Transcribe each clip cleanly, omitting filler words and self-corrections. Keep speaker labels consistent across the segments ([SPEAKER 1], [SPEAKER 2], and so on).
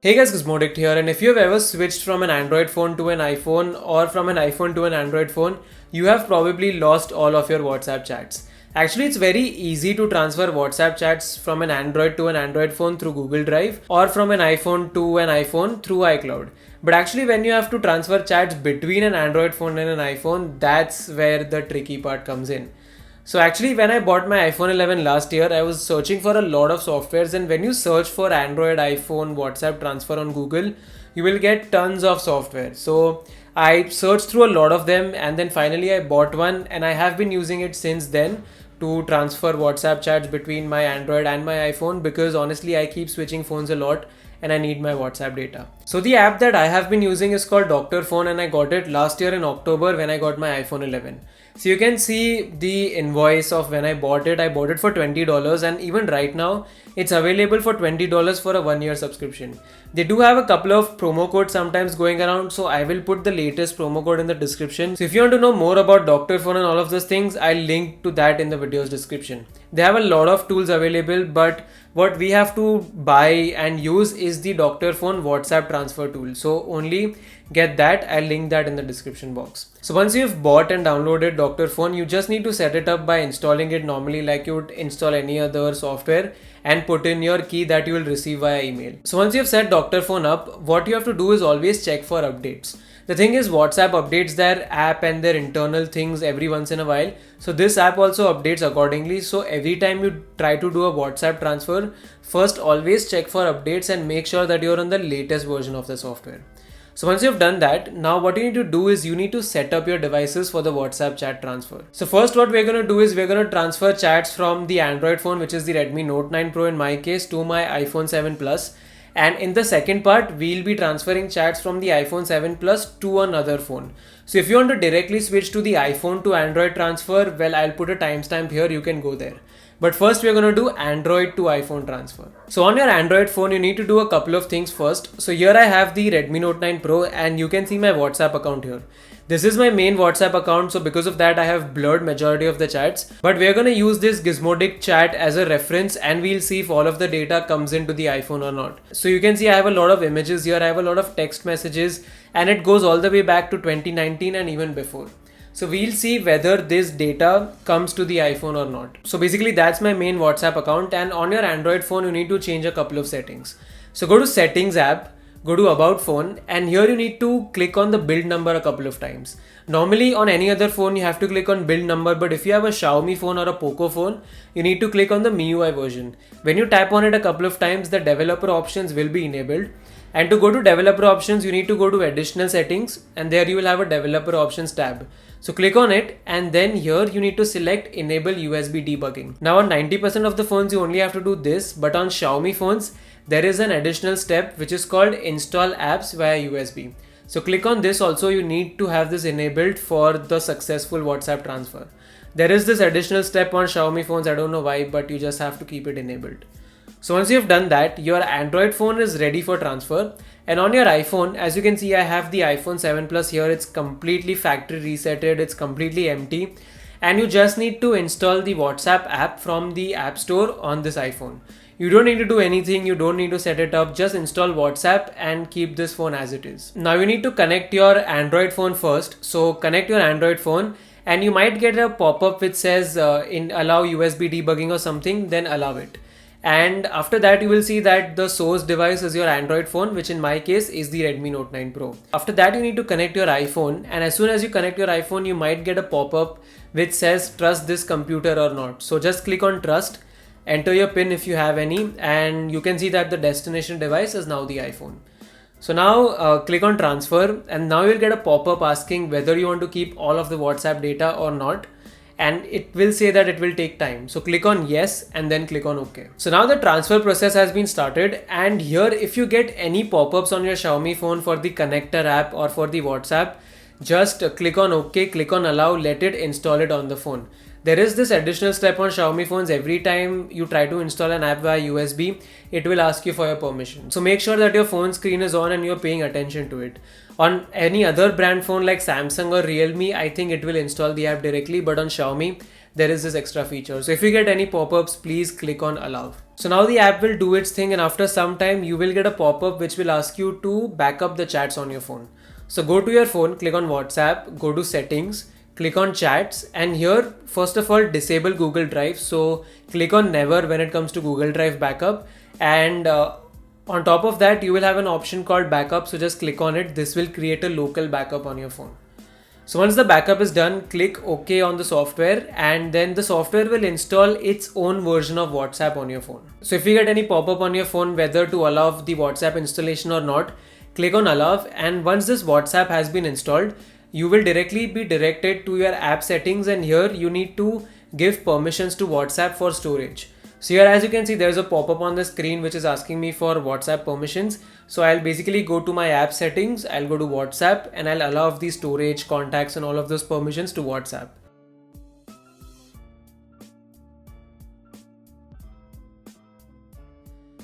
[SPEAKER 1] Hey guys, Gizmodict here, and if you have ever switched from an Android phone to an iPhone or from an iPhone to an Android phone, you have probably lost all of your WhatsApp chats. Actually, it's very easy to transfer WhatsApp chats from an Android to an Android phone through Google Drive or from an iPhone to an iPhone through iCloud. But actually, when you have to transfer chats between an Android phone and an iPhone, that's where the tricky part comes in. So actually, when I bought my iPhone 11 last year, I was searching for a lot of softwares, and when you search for Android, iPhone, WhatsApp transfer on Google, you will get tons of software. So I searched through a lot of them, and then finally I bought one, and I have been using it since then to transfer WhatsApp chats between my Android and my iPhone, because honestly I keep switching phones a lot and I need my WhatsApp data. So the app that I have been using is called Dr. Phone, and I got it last year in October when I got my iPhone 11. So you can see the invoice of when I bought it. I bought it for $20, and even right now it's available for $20 for a 1-year subscription. They do have a couple of promo codes sometimes going around, so I will put the latest promo code in the description. So if you want to know more about Dr. Phone and all of those things, I'll link to that in the video's description. They have a lot of tools available, but what we have to buy and use is the Dr. Phone WhatsApp transfer tool. So only get that. I'll link that in the description box. So once you've bought and downloaded Dr. Phone, you just need to set it up by installing it normally like you would install any other software, and put in your key that you will receive via email. So once you've set Dr. Phone up, what you have to do is always check for updates. The thing is, WhatsApp updates their app and their internal things every once in a while. So this app also updates accordingly. So every time you try to do a WhatsApp transfer, first always check for updates and make sure that you're on the latest version of the software. So once you've done that, now what you need to do is you need to set up your devices for the WhatsApp chat transfer. So first what we're going to do is we're going to transfer chats from the Android phone, which is the Redmi Note 9 Pro in my case, to my iPhone 7 Plus. And in the second part, we'll be transferring chats from the iPhone 7 Plus to another phone. So if you want to directly switch to the iPhone to Android transfer, well, I'll put a timestamp here, you can go there. But first we're going to do Android to iPhone transfer. So on your Android phone, you need to do a couple of things first. So here I have the Redmi Note 9 Pro, and you can see my WhatsApp account here. This is my main WhatsApp account, so because of that I have blurred majority of the chats. But we're going to use this Gizmodict chat as a reference, and we'll see if all of the data comes into the iPhone or not. So you can see I have a lot of images here, I have a lot of text messages, and it goes all the way back to 2019 and even before. So we'll see whether this data comes to the iPhone or not. So basically that's my main WhatsApp account, and on your Android phone you need to change a couple of settings. So go to Settings app, go to About Phone, and here you need to click on the build number a couple of times. Normally on any other phone you have to click on build number, but if you have a Xiaomi phone or a Poco phone, you need to click on the MIUI version. When you tap on it a couple of times, the developer options will be enabled. And to go to developer options, you need to go to additional settings, and there you will have a developer options tab. So click on it, and then here you need to select enable USB debugging. Now on 90% of the phones you only have to do this, but on Xiaomi phones there is an additional step which is called install apps via USB. So click on this also. You need to have this enabled for the successful WhatsApp transfer. There is this additional step on Xiaomi phones, I don't know why, but you just have to keep it enabled. So once you've done that, your Android phone is ready for transfer. And on your iPhone, as you can see, I have the iPhone 7 Plus here. It's completely factory resetted, it's completely empty. And you just need to install the WhatsApp app from the App Store on this iPhone. You don't need to do anything, you don't need to set it up, just install WhatsApp and keep this phone as it is. Now you need to connect your Android phone first. So connect your Android phone, and you might get a pop-up which says allow USB debugging or something, then allow it. And after that you will see that the source device is your Android phone, which in my case is the Redmi Note 9 Pro. After that you need to connect your iPhone, and as soon as you connect your iPhone you might get a pop-up which says trust this computer or not. So just click on trust, enter your PIN if you have any, and you can see that the destination device is now the iPhone. So now click on transfer, and now you'll get a pop-up asking whether you want to keep all of the WhatsApp data or not. And it will say that it will take time. So click on yes, and then click on OK. So now the transfer process has been started, and here if you get any pop-ups on your Xiaomi phone for the connector app or for the WhatsApp, just click on OK, click on allow, let it install it on the phone. There is this additional step on Xiaomi phones. Every time you try to install an app via USB, it will ask you for your permission. So make sure that your phone screen is on and you're paying attention to it. On any other brand phone like Samsung or Realme, I think it will install the app directly, but on Xiaomi, there is this extra feature. So if you get any pop-ups, please click on allow. So now the app will do its thing, and after some time you will get a pop-up which will ask you to back up the chats on your phone. So go to your phone, click on WhatsApp, go to settings, click on chats, and here first of all disable Google Drive. So click on never when it comes to Google Drive backup, and on top of that you will have an option called backup. So just click on it. This will create a local backup on your phone. So once the backup is done, click OK on the software, and then the software will install its own version of WhatsApp on your phone. So if you get any pop-up on your phone whether to allow the WhatsApp installation or not, click on allow, and once this WhatsApp has been installed, you will directly be directed to your app settings, and here you need to give permissions to WhatsApp for storage. So here as you can see there's a pop-up on the screen which is asking me for WhatsApp permissions. So I'll basically go to my app settings, I'll go to WhatsApp, and I'll allow the storage, contacts and all of those permissions to WhatsApp.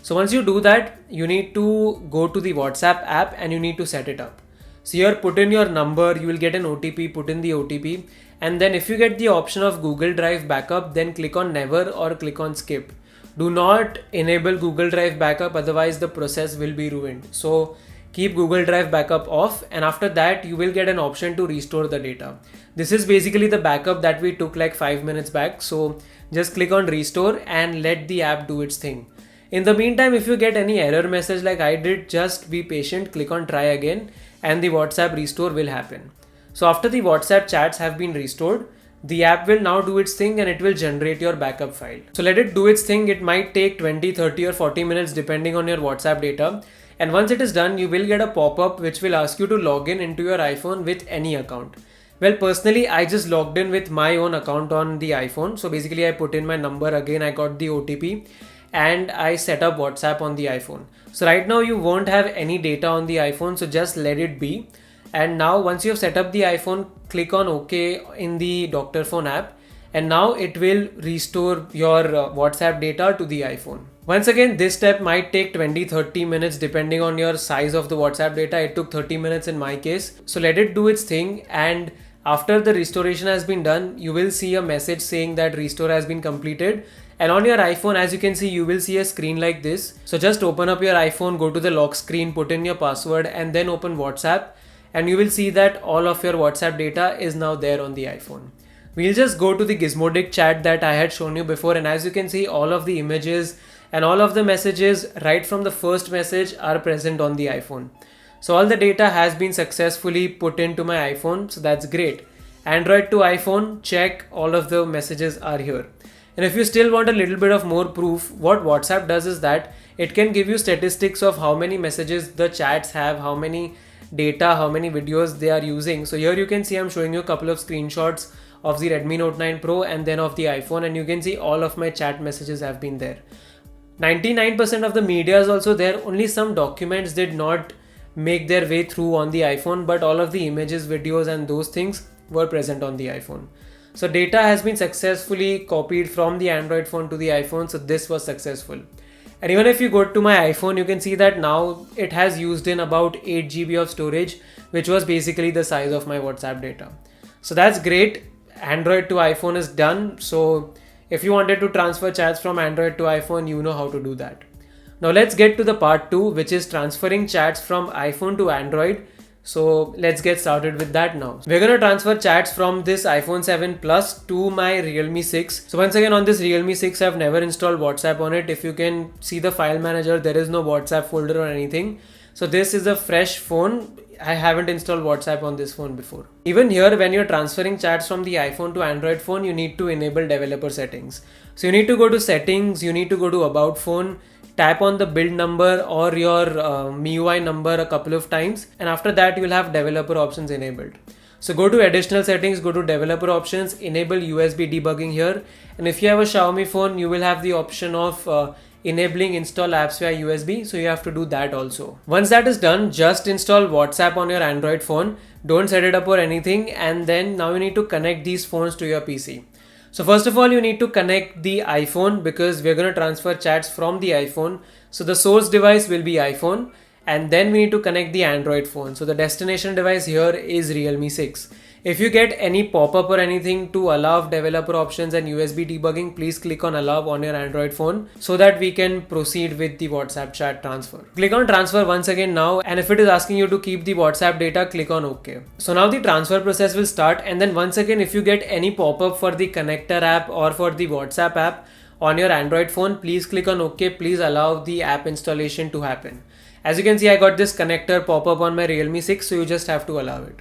[SPEAKER 1] So once you do that, you need to go to the WhatsApp app and you need to set it up. So here put in your number, you will get an OTP, put in the OTP, and then if you get the option of Google Drive backup, then click on never or click on skip. Do not enable Google Drive backup, otherwise the process will be ruined. So keep Google Drive backup off, and after that you will get an option to restore the data. This is basically the backup that we took like 5 minutes back. So just click on restore and let the app do its thing. In the meantime, if you get any error message like I did, just be patient, click on try again, and the WhatsApp restore will happen. So after the WhatsApp chats have been restored, the app will now do its thing and it will generate your backup file. So let it do its thing. It might take 20, 30 or 40 minutes depending on your WhatsApp data. And once it is done, you will get a pop-up which will ask you to log in into your iPhone with any account. Well, personally, I just logged in with my own account on the iPhone. So basically I put in my number again, I got the OTP, and I set up WhatsApp on the iPhone. So right now you won't have any data on the iPhone, so just let it be. And now once you have set up the iPhone, click on OK in the Doctor Phone app, and now it will restore your WhatsApp data to the iPhone. Once again, this step might take 20-30 minutes depending on your size of the WhatsApp data. It took 30 minutes in my case. So let it do its thing, and after the restoration has been done, you will see a message saying that restore has been completed. And on your iPhone, as you can see, you will see a screen like this. So just open up your iPhone, go to the lock screen, put in your password, and then open WhatsApp. And you will see that all of your WhatsApp data is now there on the iPhone. We'll just go to the Gizmodic chat that I had shown you before, and as you can see, all of the images and all of the messages right from the first message are present on the iPhone. So all the data has been successfully put into my iPhone, so that's great. Android to iPhone, check, all of the messages are here. And if you still want a little bit of more proof, what WhatsApp does is that it can give you statistics of how many messages the chats have, how many data, how many videos they are using. So here you can see I'm showing you a couple of screenshots of the Redmi Note 9 Pro and then of the iPhone, and you can see all of my chat messages have been there. 99% of the media is also there. Only some documents did not make their way through on the iPhone, but all of the images, videos and those things were present on the iPhone. So data has been successfully copied from the Android phone to the iPhone, so this was successful. And even if you go to my iPhone, you can see that now it has used in about 8 GB of storage, which was basically the size of my WhatsApp data. So that's great. Android to iPhone is done. So if you wanted to transfer chats from Android to iPhone, you know how to do that. Now let's get to the part 2, which is transferring chats from iPhone to Android. So let's get started with that now. We're going to transfer chats from this iPhone 7 Plus to my Realme 6. So once again, on this Realme 6, I've never installed WhatsApp on it. If you can see the file manager, there is no WhatsApp folder or anything. So this is a fresh phone. I haven't installed WhatsApp on this phone before. Even here, when you're transferring chats from the iPhone to Android phone, you need to enable developer settings. So you need to go to settings, you need to go to about phone, tap on the build number or your MIUI number a couple of times, and after that you'll have developer options enabled. So go to additional settings, go to developer options, enable USB debugging here, and if you have a Xiaomi phone, you will have the option of enabling install apps via USB, so you have to do that also. Once that is done, just install WhatsApp on your Android phone, don't set it up or anything, and then now you need to connect these phones to your PC. So first of all, you need to connect the iPhone because we're going to transfer chats from the iPhone. So the source device will be iPhone, and then we need to connect the Android phone. So the destination device here is Realme 6. If you get any pop-up or anything to allow developer options and USB debugging, please click on allow on your Android phone so that we can proceed with the WhatsApp chat transfer. Click on transfer once again now, and if it is asking you to keep the WhatsApp data, click on OK. So now the transfer process will start, and then once again, if you get any pop-up for the connector app or for the WhatsApp app on your Android phone, please click on OK. Please allow the app installation to happen. As you can see, I got this connector pop-up on my Realme 6, so you just have to allow it.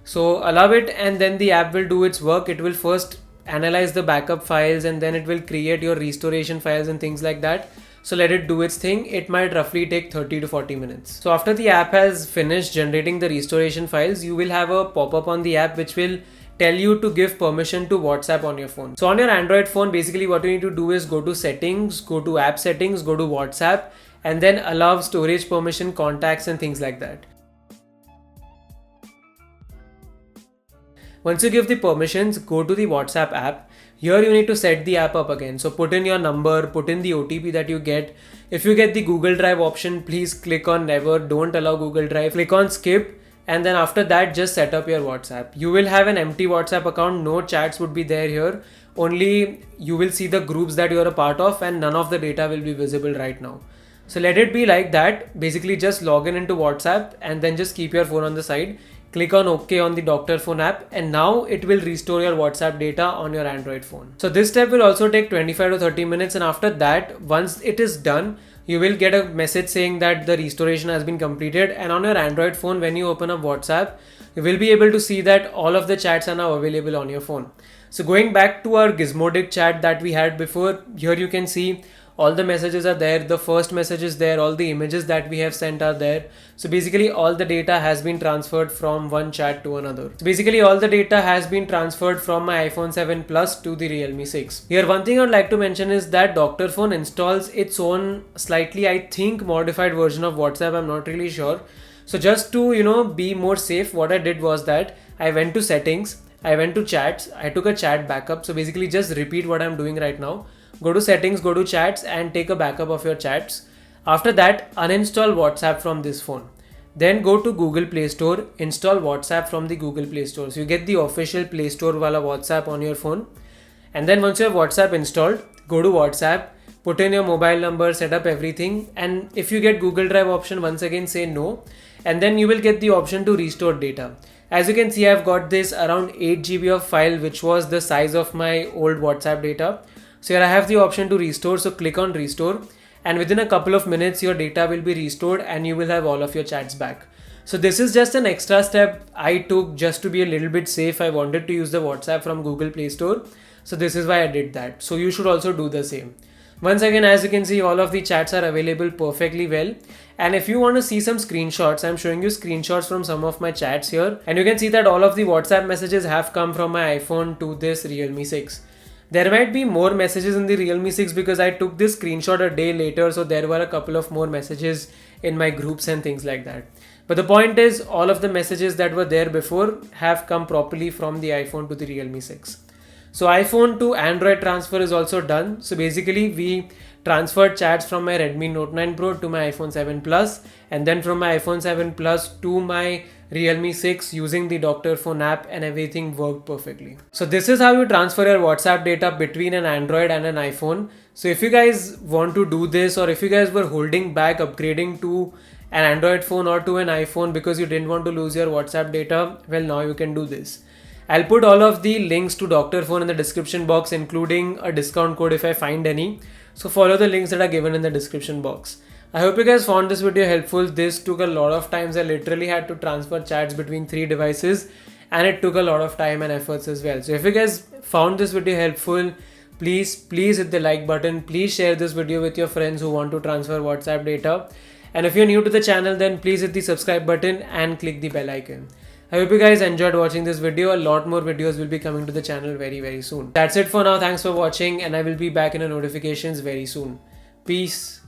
[SPEAKER 1] So allow it, and then the app will do its work. It will first analyze the backup files, and then it will create your restoration files and things like that. So let it do its thing. It might roughly take 30 to 40 minutes. So after the app has finished generating the restoration files, you will have a pop-up on the app which will tell you to give permission to WhatsApp on your phone. So on your Android phone, basically what you need to do is go to settings, go to app settings, go to WhatsApp, and then allow storage permission, contacts and things like that. Once you give the permissions, go to the WhatsApp app. Here you need to set the app up again. So put in your number, put in the OTP that you get. If you get the Google Drive option, please click on never, don't allow Google Drive. Click on skip, and then after that just set up your WhatsApp. You will have an empty WhatsApp account, no chats would be there here. Only you will see the groups that you are a part of, and none of the data will be visible right now. So let it be like that. Basically just log in into WhatsApp and then just keep your phone on the side. Click on OK on the Doctor Phone app, and now it will restore your WhatsApp data on your Android phone. So this step will also take 25 to 30 minutes, and after that, once it is done, you will get a message saying that the restoration has been completed. And on your Android phone, when you open up WhatsApp, you will be able to see that all of the chats are now available on your phone. So going back to our Gizmodic chat that we had before, here you can see all the messages are there, the first message is there, all the images that we have sent are there. So basically all the data has been transferred from one chat to another. So basically all the data has been transferred from my iPhone 7 Plus to the Realme 6. Here one thing I'd like to mention is that Doctor Phone installs its own slightly, I think, modified version of WhatsApp. I'm not really sure. So just to, be more safe, what I did was that I went to settings, I went to chats, I took a chat backup. So basically just repeat what I'm doing right now. Go to settings, go to chats and take a backup of your chats. After that, uninstall WhatsApp from this phone. Then go to Google Play Store, install WhatsApp from the Google Play Store. So you get the official Play Store wala WhatsApp on your phone. And then once you have WhatsApp installed, go to WhatsApp, put in your mobile number, set up everything. And if you get Google Drive option, once again say no. And then you will get the option to restore data. As you can see, I've got this around 8 GB of file, which was the size of my old WhatsApp data. So here I have the option to restore, so click on restore, and within a couple of minutes your data will be restored and you will have all of your chats back. So this is just an extra step I took just to be a little bit safe. I wanted to use the WhatsApp from Google Play Store, so this is why I did that. So you should also do the same. Once again, as you can see, all of the chats are available perfectly well. And if you want to see some screenshots, I'm showing you screenshots from some of my chats here, and you can see that all of the WhatsApp messages have come from my iPhone to this Realme 6. There might be more messages in the Realme 6 because I took this screenshot a day later, so there were a couple of more messages in my groups and things like that. But the point is, all of the messages that were there before have come properly from the iPhone to the Realme 6. So iPhone to Android transfer is also done. So basically we transferred chats from my Redmi Note 9 Pro to my iPhone 7 Plus, and then from my iPhone 7 Plus to my Realme 6 using the Doctor Phone app, and everything worked perfectly. So this is how you transfer your WhatsApp data between an Android and an iPhone. So if you guys want to do this, or if you guys were holding back upgrading to an Android phone or to an iPhone because you didn't want to lose your WhatsApp data, well, now you can do this. I'll put all of the links to Doctor Phone in the description box, including a discount code if I find any. So follow the links that are given in the description box. I hope you guys found this video helpful. This took a lot of times. I literally had to transfer chats between 3 devices, and it took a lot of time and efforts as well. So if you guys found this video helpful, please hit the like button. Please share this video with your friends who want to transfer WhatsApp data. And if you're new to the channel, then please hit the subscribe button and click the bell icon. I hope you guys enjoyed watching this video. A lot more videos will be coming to the channel very soon. That's it for now. Thanks for watching, and I will be back in the notifications very soon. Peace.